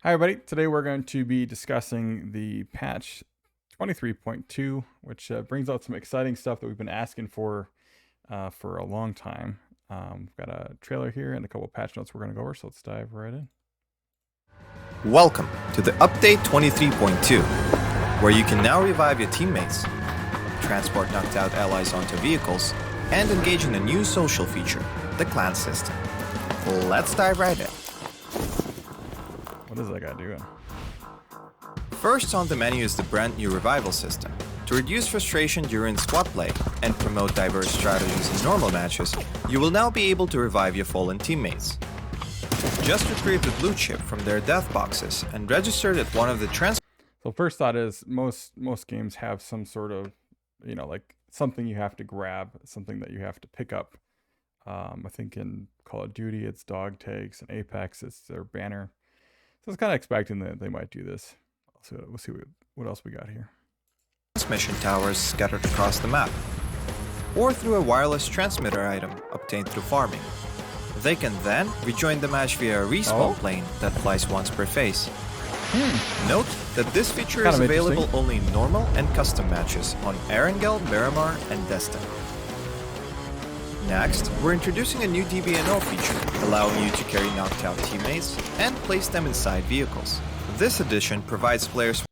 Hi everybody, today we're going to be discussing the patch 23.2, which brings out some exciting stuff that we've been asking for a long time. We've got a trailer here and a couple patch notes we're going to go over, so let's dive right in. Welcome to the Update 23.2, where you can now revive your teammates, transport knocked out allies onto vehicles, and engage in a new social feature, the clan system. Let's dive right in. What is that guy doing? First on the menu is the brand new revival system. To reduce frustration during squad play and promote diverse strategies in normal matches, you will now be able to revive your fallen teammates. Just retrieve the blue chip from their death boxes and register it at one of the So first thought is most games have some sort of, like something you have to grab, something that you have to pick up. I think in Call of Duty it's dog tags, and Apex it's their banner. So I was kind of expecting that they might do this. We'll see what else we got here. transmission towers scattered across the map, or through a wireless transmitter item obtained through farming. They can then rejoin the match via a respawn plane that flies once per phase. Note that this feature is available only in normal and custom matches on Erangel, Miramar, and Destin. Next, we're introducing a new Dbno feature, allowing you to carry knocked out teammates and place them inside vehicles. This addition provides players.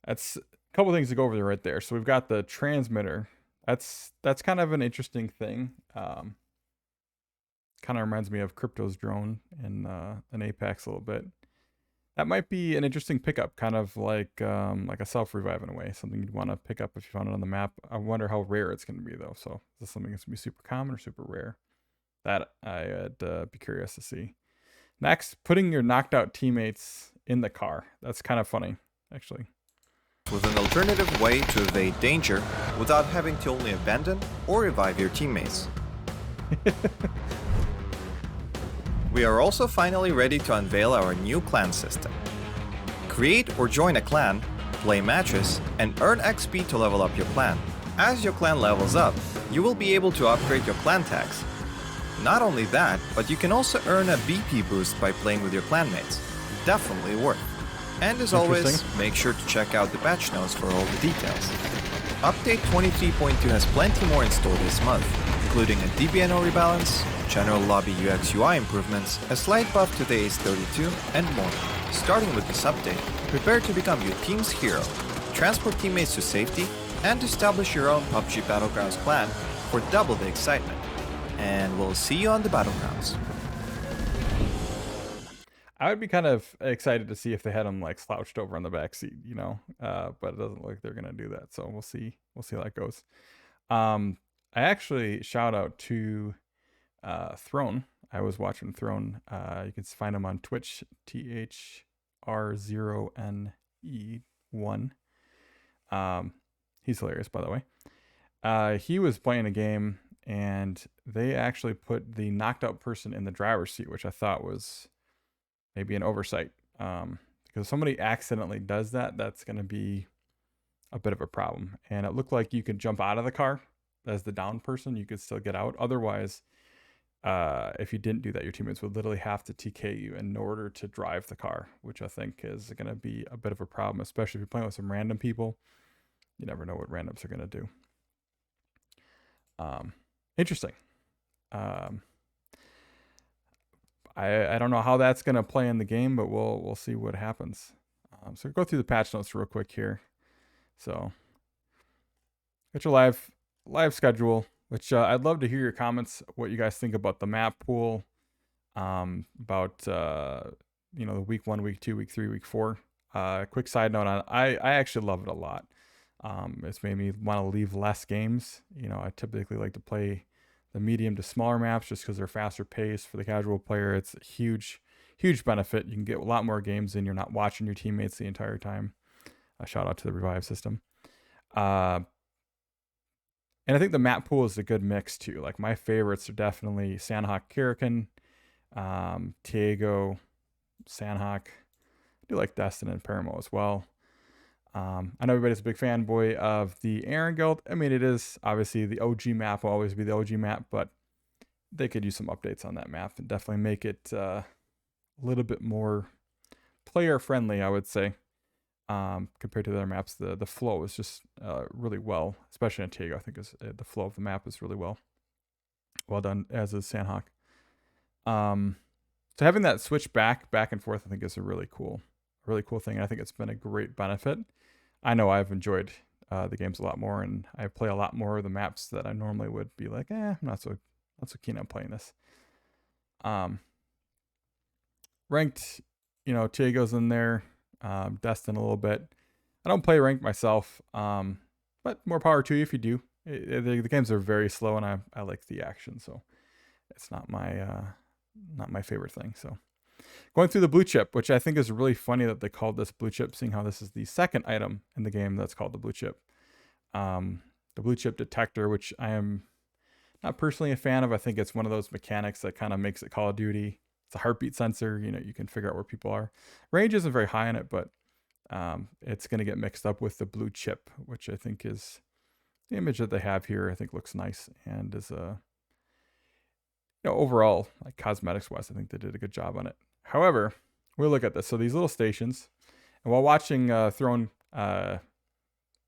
That's a couple things to go over there right there. So we've got the transmitter. That's kind of an interesting thing. Kind of reminds me of Crypto's drone in an Apex a little bit. That might be an interesting pickup, kind of like a self-revive in a way, something you'd want to pick up if you found it on the map. I wonder how rare it's going to be, though. So is this something that's going to be super common or super rare? That I'd be curious to see. Next, putting your knocked out teammates in the car. That's kind of funny, actually. With an alternative way to evade danger without having to only abandon or revive your teammates. We are also finally ready to unveil our new clan system. Create or join a clan, play matches, and earn XP to level up your clan. As your clan levels up, you will be able to upgrade your clan tags. Not only that, but you can also earn a BP boost by playing with your clanmates. Definitely worth. And as always, make sure to check out the patch notes for all the details. Update 23.2 has plenty more in store this month, including a Dbno rebalance, general lobby UX UI improvements, a slight buff to the Ace32, and more. Starting with this update, prepare to become your team's hero, transport teammates to safety, and establish your own PUBG Battlegrounds clan for double the excitement. And we'll see you on the Battlegrounds. I would be kind of excited to see if they had them like slouched over on the back seat, but it doesn't look like they're gonna do that. So we'll see how that goes. I actually shout out to Throne. I was watching Throne. You can find him on Twitch, THR0NE1. He's hilarious, by the way. He was playing a game, and they actually put the knocked out person in the driver's seat, which I thought was maybe an oversight. Because if somebody accidentally does that, that's going to be a bit of a problem. And it looked like you could jump out of the car as the down person. You could still get out. Otherwise, if you didn't do that, your teammates would literally have to TK you in order to drive the car, which I think is going to be a bit of a problem, especially if you're playing with some random people. You never know what randoms are going to do. Interesting. I don't know how that's going to play in the game, but we'll see what happens. So go through the patch notes real quick here. So get your live schedule, which I'd love to hear your comments, what you guys think about the map pool, about the week 1, week 2, week 3, week 4. Quick side note on I actually love it a lot. It's made me want to leave less games. I typically like to play the medium to smaller maps just because they're faster paced. For the casual player, it's a huge benefit. You can get a lot more games in. You're not watching your teammates the entire time. Shout out to the revive system. And I think the map pool is a good mix too. Like my favorites are definitely Sandhawk Kirakin, Tiago, Sandhawk. I do like Destin and Paramo as well. I know everybody's a big fanboy of the Erangel. I mean, it is obviously the OG map will always be the OG map, but they could use some updates on that map and definitely make it a little bit more player friendly, I would say. Compared to the other maps, the flow is just really well, especially in Tego. I think the flow of the map is really well done, as is Sandhawk. So having that switch back and forth, I think is a really cool thing. And I think it's been a great benefit. I know I've enjoyed the games a lot more, and I play a lot more of the maps that I normally would be like, I'm not so keen on playing this. Ranked, Tiego's in there, Destin a little bit. I don't play ranked myself, but more power to you if you do. The games are very slow, and I like the action, so it's not my favorite thing. So going through the blue chip, which I think is really funny that they called this blue chip, seeing how this is the second item in the game that's called the blue chip. The blue chip detector, which I am not personally a fan of. I think it's one of those mechanics that kind of makes it Call of Duty. It's a heartbeat sensor. You can figure out where people are. Range isn't very high on it, but it's going to get mixed up with the blue chip, which I think is the image that they have here. I think looks nice and is overall, like cosmetics wise, I think they did a good job on it. However, we'll look at this. So these little stations, and while watching Throne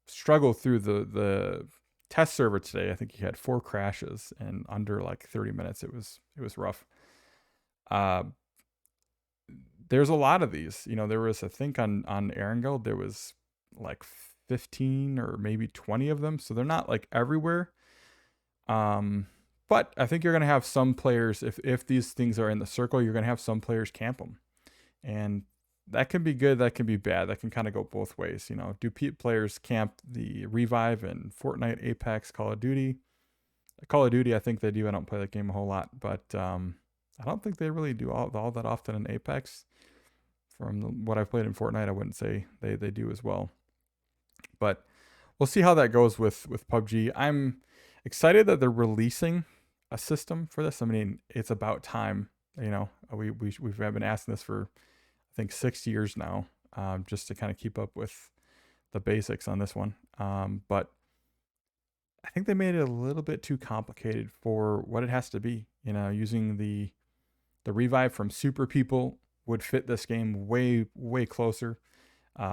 struggle through the test server today, I think he had 4 crashes in under like 30 minutes. It was rough. There's a lot of these. There was, I think on Erangel, there was like 15 or maybe 20 of them. So they're not like everywhere. But I think you're going to have some players, if these things are in the circle, you're going to have some players camp them. And that can be good, that can be bad. That can kind of go both ways. Do players camp the revive in Fortnite, Apex, Call of Duty? Call of Duty, I think they do. I don't play that game a whole lot, but I don't think they really do all that often in Apex. From what I've played in Fortnite, I wouldn't say they do as well. But we'll see how that goes with PUBG. I'm excited that they're releasing a system for this. I mean, it's about time. We've been asking this for, I think, 6 years now, just to kind of keep up with the basics on this one. But I think they made it a little bit too complicated for what it has to be. Using the revive from Super People would fit this game way closer.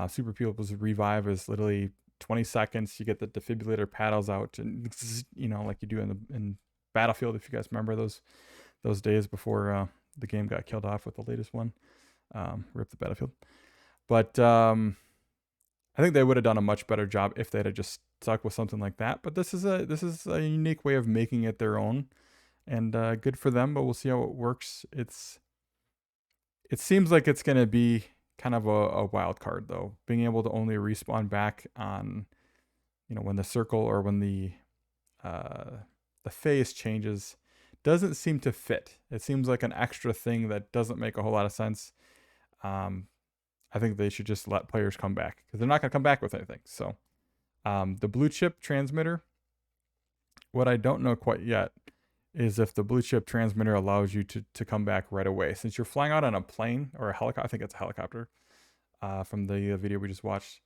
Super People's revive is literally 20 seconds. You get the defibrillator paddles out, and like you do in Battlefield, if you guys remember those days before the game got killed off with the latest one. Rip the Battlefield. But I think they would have done a much better job if they'd have just stuck with something like that. But this is a unique way of making it their own, and good for them. But we'll see how it works. It seems like it's going to be kind of a wild card, though. Being able to only respawn back on, when the circle or when the phase changes doesn't seem to fit. It seems like an extra thing that doesn't make a whole lot of sense. I think they should just let players come back, because they're not going to come back with anything. So the blue chip transmitter, what I don't know quite yet is if the blue chip transmitter allows you to come back right away. Since you're flying out on a plane or a helicopter, I think it's a helicopter from the video we just watched,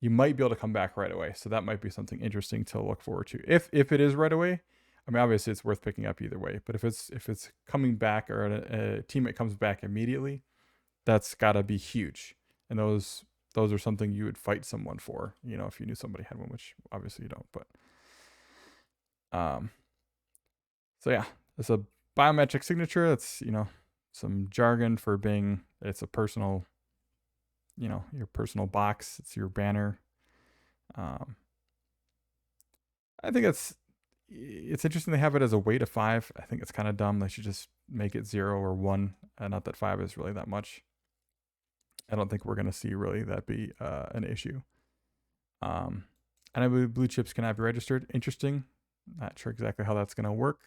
you might be able to come back right away. So that might be something interesting to look forward to. If it is right away, I mean, obviously it's worth picking up either way. But if it's coming back, or a teammate comes back immediately, that's got to be huge. And those are something you would fight someone for, if you knew somebody had one, which obviously you don't. But so yeah, it's a biometric signature. It's some jargon for being, it's a personal, your personal box. It's your banner. I think it's interesting they have it as a weight of 5. I think it's kind of dumb. They should just make it 0 or 1. Not that 5 is really that much. I don't think we're going to see really that be an issue. And I believe blue chips cannot be registered. Interesting. Not sure exactly how that's going to work.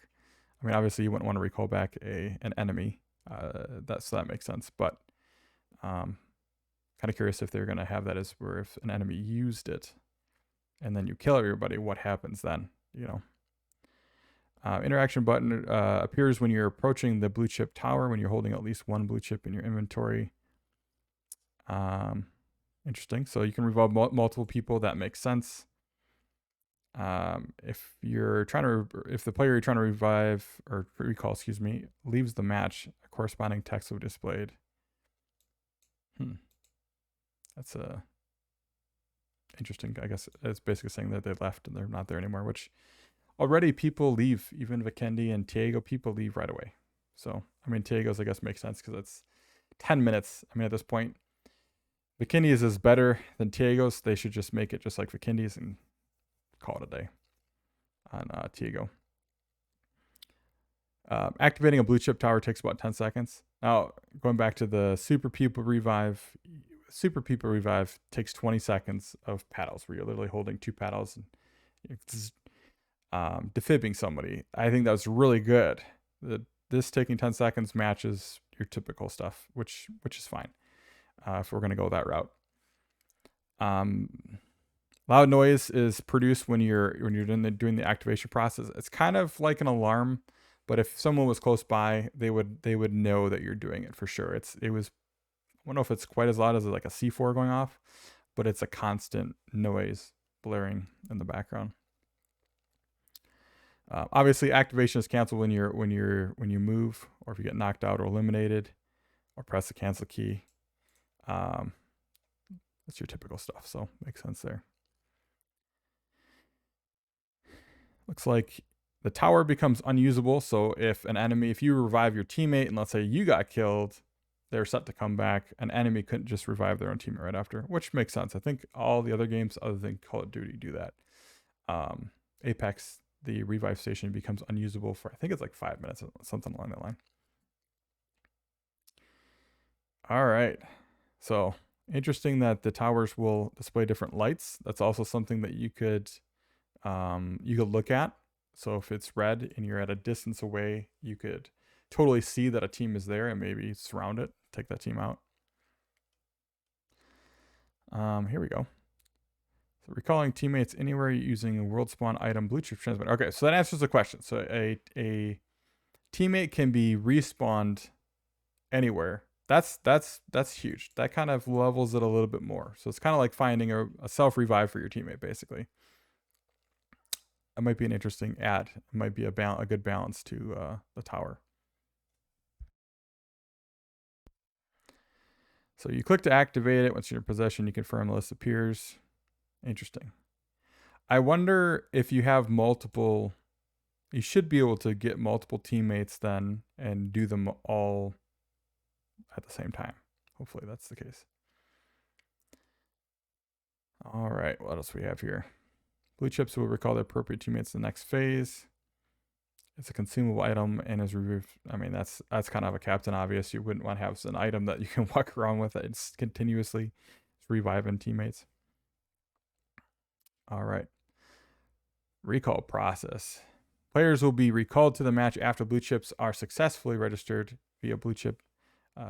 I mean, obviously you wouldn't want to recall back an enemy. So that makes sense. But kind of curious if they're going to have that as where if an enemy used it and then you kill everybody, what happens then? Interaction button appears when you're approaching the blue chip tower, when you're holding at least one blue chip in your inventory. Interesting. So you can revive multiple people. That makes sense. If the player you're trying to revive or recall, leaves the match, a corresponding text will be displayed. Hmm. That's interesting. I guess it's basically saying that they left and they're not there anymore, which already people leave. Even Vikendi and Tiago, people leave right away. So, I mean, Tiago's, I guess, makes sense because it's 10 minutes. I mean, at this point, Vikendi's is better than Tiago's. They should just make it just like Vikendi's and call it a day on Tiago. Activating a blue chip tower takes about 10 seconds. Now, going back to the Super People Revive takes 20 seconds of paddles where you're literally holding two paddles and defibbing somebody. I think that was really good. This taking 10 seconds matches your typical stuff, which is fine if we're going to go that route. Loud noise is produced when you're doing the activation process. It's kind of like an alarm, but if someone was close by, they would know that you're doing it for sure. I don't know if it's quite as loud as like a C4 going off, but it's a constant noise blaring in the background. Obviously, activation is canceled when you move, or if you get knocked out or eliminated, or press the cancel key. That's your typical stuff, so makes sense there. Looks like the tower becomes unusable. So if you revive your teammate, and let's say you got killed, they're set to come back. An enemy couldn't just revive their own teammate right after, which makes sense. I think all the other games other than Call of Duty do that. Apex, the revive station becomes unusable for, I think it's like 5 minutes, something along that line. All right. So interesting that the towers will display different lights. That's also something that you could look at. So if it's red and you're at a distance away, you could totally see that a team is there and maybe surround it, take that team out. Here we go. So recalling teammates anywhere using a world spawn item blue chip transmitter. Okay, so that answers the question. So a teammate can be respawned anywhere. That's huge. That kind of levels it a little bit more. So it's kind of like finding a self revive for your teammate, basically. It might be an interesting add. It might be a good balance to the tower. So you click to activate it. Once you're in possession, you confirm the list appears. Interesting. I wonder if you have multiple, you should be able to get multiple teammates then and do them all at the same time. Hopefully that's the case. All right, what else we have here? Blue chips will recall the appropriate teammates in the next phase. It's a consumable item and is removed. I mean, that's kind of a Captain Obvious. You wouldn't want to have an item that you can walk around with. It's continuously reviving teammates. All right. Recall process. Players will be recalled to the match after blue chips are successfully registered via blue chip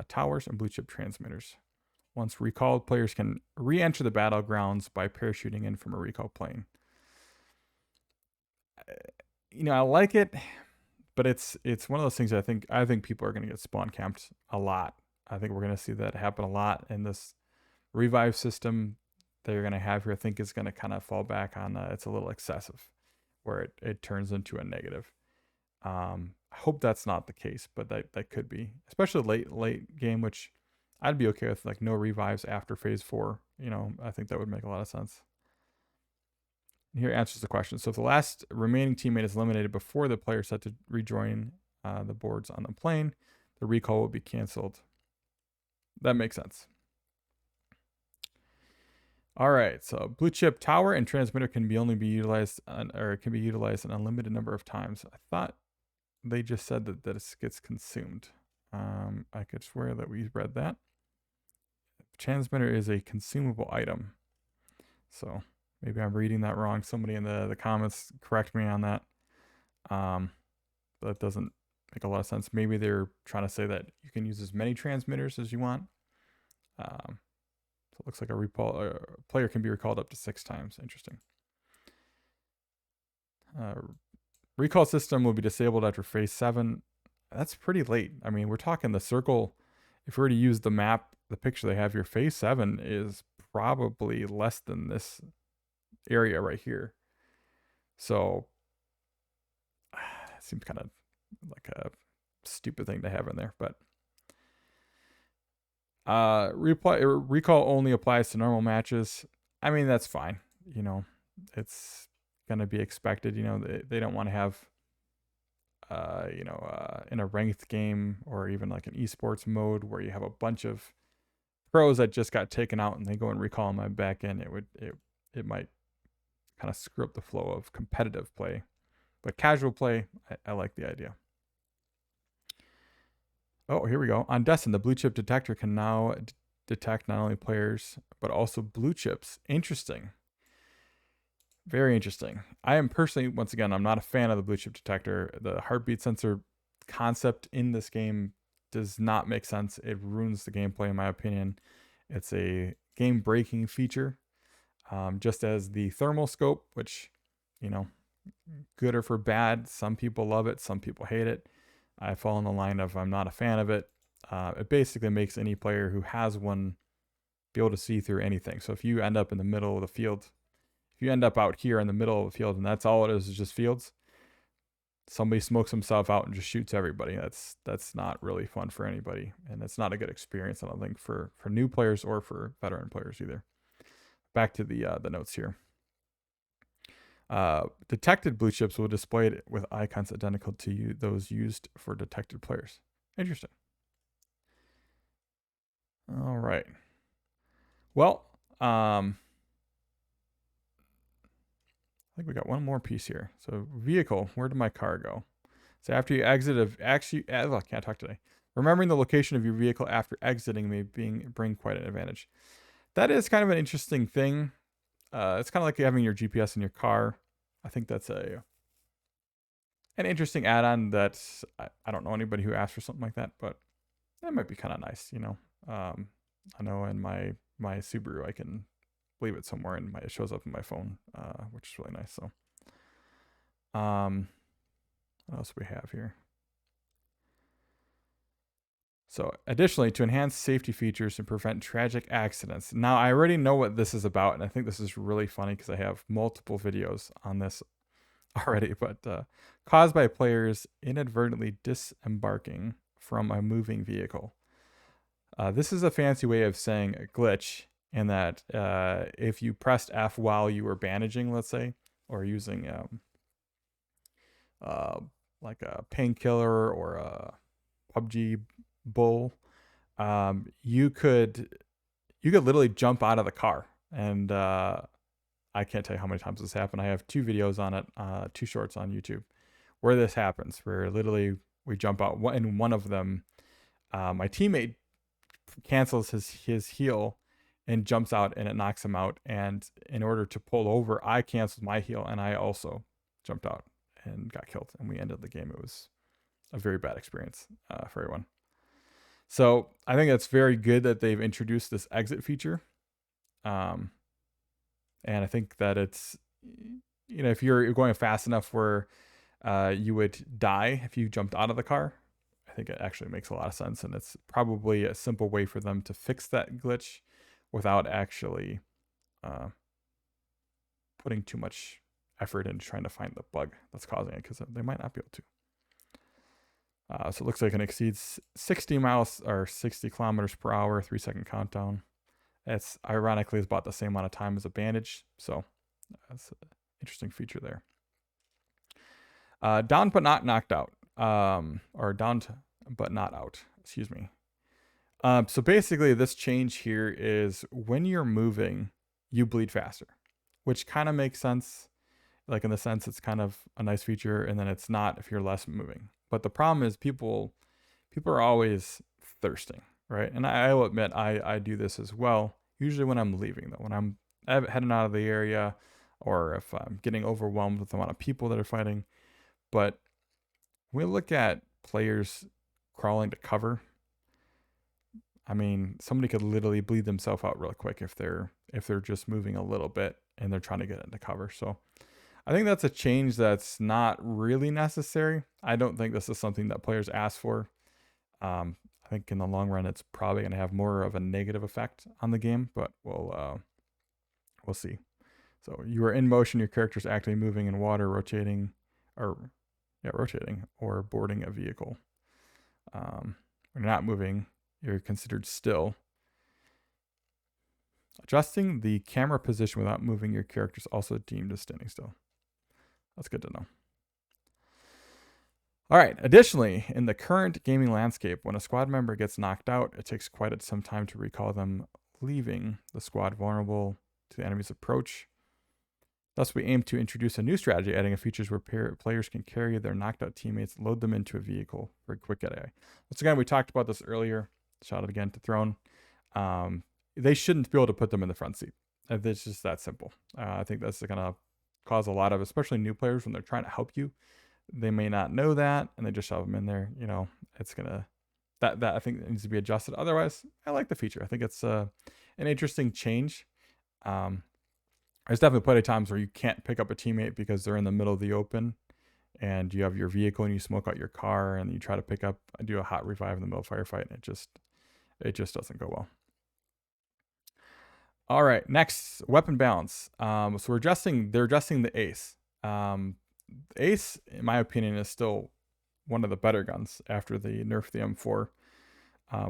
towers and blue chip transmitters. Once recalled, players can re-enter the battlegrounds by parachuting in from a recall plane. I like it, but it's one of those things I think people are going to get spawn camped a lot. I think we're going to see that happen a lot in this revive system that you're going to have here. I think is going to kind of fall back on it's a little excessive, where it turns into a negative. I hope that's not the case, but that could be, especially late game, which I'd be okay with, like no revives after phase 4. I think that would make a lot of sense. Here answers the question. So if the last remaining teammate is eliminated before the player set to rejoin the boards on the plane, the recall will be canceled. That makes sense. All right, so blue chip tower and transmitter can be utilized an unlimited number of times. I thought they just said that it gets consumed. I could swear that we read that. Transmitter is a consumable item. So maybe I'm reading that wrong. Somebody in the comments correct me on that. That doesn't make a lot of sense. Maybe they're trying to say that you can use as many transmitters as you want. So it looks like a player can be recalled up to 6 times. Interesting. Recall system will be disabled after phase 7. That's pretty late. I mean, we're talking the circle. If we were to use the map, the picture they have here, phase 7 is probably less than this area right here. So it seems kind of like a stupid thing to have in there, but Recall only applies to normal matches. I mean, that's fine. You know, it's gonna be expected. You know, they don't want to have in a ranked game or even like an esports mode where you have a bunch of pros that just got taken out and they go and recall on my back end. It might kind of screw up the flow of competitive play. But casual play, I like the idea. Oh, here we go. On Destin, the blue chip detector can now detect not only players, but also blue chips. Interesting. Very interesting. I am personally, once again, I'm not a fan of the blue chip detector. The heartbeat sensor concept in this game does not make sense. It ruins the gameplay, in my opinion. It's a game breaking feature. Just as the thermal scope, which, you know, good or for bad, some people love it, some people hate it. I fall in the line of I'm not a fan of it. It basically makes any player who has one be able to see through anything. So if you end up in the middle of the field, if you end up out here in the middle of the field and that's all it is just fields, somebody smokes himself out and just shoots everybody. That's not really fun for anybody, and it's not a good experience, I don't think, for new players or for veteran players either. Back to the notes here. Detected blue chips will display it with icons identical to those used for detected players. Interesting. All right. Well, I think we got one more piece here. So vehicle, where did my car go? So after you exit, I can't talk today. Remembering the location of your vehicle after exiting may bring quite an advantage. That is kind of an interesting thing. It's kind of like having your GPS in your car. I think that's an interesting add-on that I don't know anybody who asked for something like that, but that might be kind of nice, you know. I know in my Subaru I can leave it somewhere and it shows up in my phone, which is really nice. So, what else do we have here? So, additionally, to enhance safety features and prevent tragic accidents. Now, I already know what this is about, and I think this is really funny because I have multiple videos on this already. But caused by players inadvertently disembarking from a moving vehicle. This is a fancy way of saying a glitch, in that if you pressed F while you were bandaging, let's say, or using like a painkiller or a PUBG bull, you could literally jump out of the car. And I can't tell you how many times this happened. I have 2 videos on it, 2 shorts on YouTube, where this happens, where literally we jump out. In one of them, my teammate cancels his heal and jumps out, and it knocks him out. And in order to pull over, I canceled my heal and I also jumped out and got killed, and we ended the game. It was a very bad experience for everyone. So I think that's very good that they've introduced this exit feature. And I think that it's, you know, if you're going fast enough where you would die if you jumped out of the car, I think it actually makes a lot of sense. And it's probably a simple way for them to fix that glitch without actually putting too much effort into trying to find the bug that's causing it, because they might not be able to. So it looks like it exceeds 60 miles or 60 kilometers per hour, 3-second countdown. It's ironically is about the same amount of time as a bandage. So that's an interesting feature there. Downed but not knocked out. Or downed but not out. Excuse me. So basically this change here is when you're moving, you bleed faster, which kind of makes sense. Like, in the sense it's kind of a nice feature, and then it's not if you're less moving. But the problem is people are always thirsting, right? And I will admit I do this as well. Usually when I'm leaving, though, when I'm heading out of the area, or if I'm getting overwhelmed with the amount of people that are fighting. But when we look at players crawling to cover, I mean, somebody could literally bleed themselves out real quick if they're just moving a little bit and they're trying to get into cover. So I think that's a change that's not really necessary. I don't think this is something that players ask for. I think in the long run, it's probably going to have more of a negative effect on the game, but we'll see. So you are in motion, your character's actively moving in water, rotating or boarding a vehicle. When you're not moving, you're considered still. Adjusting the camera position without moving your character is also deemed as standing still. That's good to know. All right. Additionally, in the current gaming landscape, when a squad member gets knocked out, it takes quite some time to recall them, leaving the squad vulnerable to the enemy's approach. Thus, we aim to introduce a new strategy, adding features where players can carry their knocked out teammates, load them into a vehicle for a quick getaway. Once again, we talked about this earlier. Shout out again to Throne. They shouldn't be able to put them in the front seat. It's just that simple. I think that's going to cause a lot of, especially new players, when they're trying to help you. They may not know that, and they just shove them in there. You know, it's gonna that I think needs to be adjusted. Otherwise, I like the feature. I think it's an interesting change. There's definitely plenty of times where you can't pick up a teammate because they're in the middle of the open, and you have your vehicle and you smoke out your car, and you try to pick up, do a hot revive in the middle of a firefight, and it just doesn't go well. All right, next, weapon balance. So they're adjusting the ace. Ace, in my opinion, is still one of the better guns after the nerf the M4,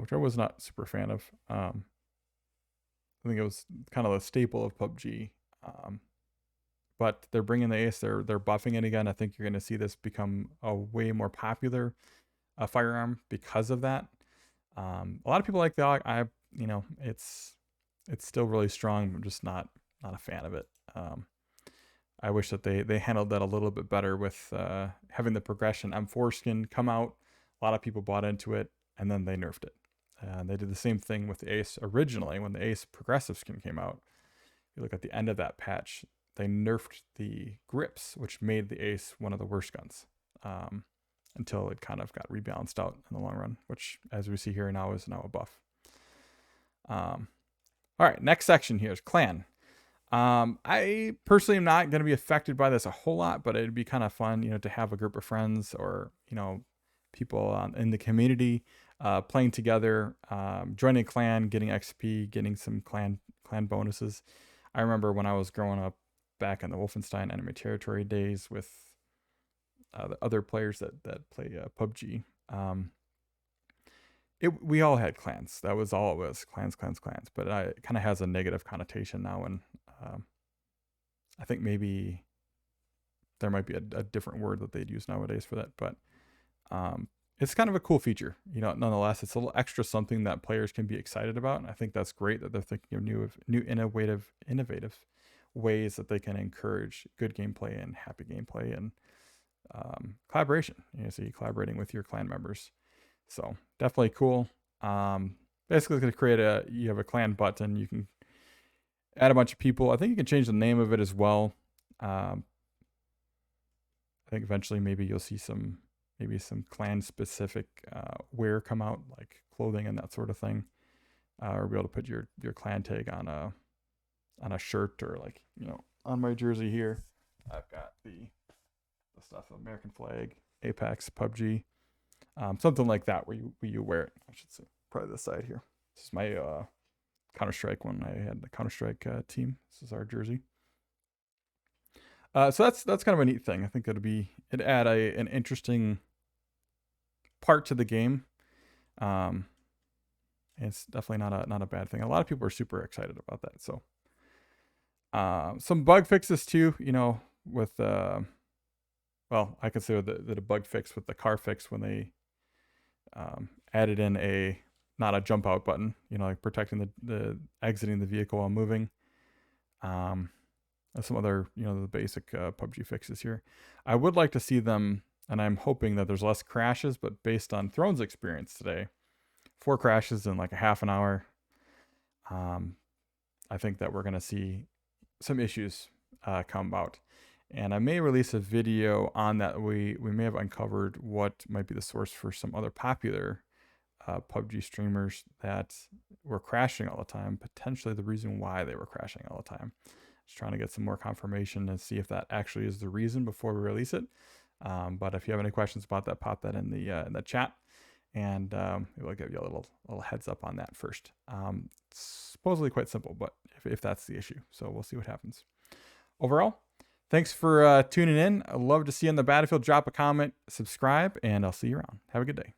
which I was not super fan of. I think it was kind of a staple of PUBG. But they're bringing the ace. They're buffing it again. I think you're going to see this become a way more popular firearm because of that. A lot of people like the AUG. It's still really strong. I'm just not a fan of it. I wish that they handled that a little bit better with having the progression M4 skin come out. A lot of people bought into it, and then they nerfed it. They did the same thing with the Ace originally when the Ace progressive skin came out. If you look at the end of that patch, they nerfed the grips, which made the Ace one of the worst guns until it kind of got rebalanced out in the long run, which, as we see here now, is now a buff. All right, next section here is clan. I personally am not going to be affected by this a whole lot, but it'd be kind of fun, to have a group of friends or, people in the community playing together, joining a clan, getting XP, getting some clan bonuses. I remember when I was growing up back in the Wolfenstein Enemy Territory days with the other players that play PUBG. We all had clans. That was all it was, clans. But it kind of has a negative connotation now, and I think maybe there might be a different word that they'd use nowadays for that. But it's kind of a cool feature, nonetheless. It's a little extra something that players can be excited about. And I think that's great that they're thinking of new innovative ways that they can encourage good gameplay and happy gameplay and collaboration. So you're collaborating with your clan members. So definitely cool. Basically, it's going to create you have a clan button. You can add a bunch of people. I think you can change the name of it as well. I think eventually maybe you'll see some clan specific wear come out, like clothing and that sort of thing, or be able to put your clan tag on a shirt, or like on my jersey here I've got the stuff, American flag, Apex, PUBG, something like that where you wear it. I should say probably this side here. This is my Counter-Strike when I had the Counter-Strike team. This is our jersey. So that's kind of a neat thing. I think it'd add an interesting part to the game. It's definitely not a bad thing. A lot of people are super excited about that. So some bug fixes too, with I could say the bug fix with the car fix when they added in not a jump out button, like protecting the exiting the vehicle while moving. Some other, the basic PUBG fixes here. I would like to see them, and I'm hoping that there's less crashes, but based on Throne's experience today, 4 crashes in like a half an hour, I think that we're going to see some issues come about. And I may release a video on that. We may have uncovered what might be the source for some other popular PUBG streamers that were crashing all the time, potentially the reason why they were crashing all the time. Just trying to get some more confirmation and see if that actually is the reason before we release it. But if you have any questions about that, pop that in the chat, and we'll give you a little heads up on that first. It's supposedly quite simple, but if that's the issue, so we'll see what happens. Overall, thanks for tuning in. I'd love to see you on the battlefield. Drop a comment, subscribe, and I'll see you around. Have a good day.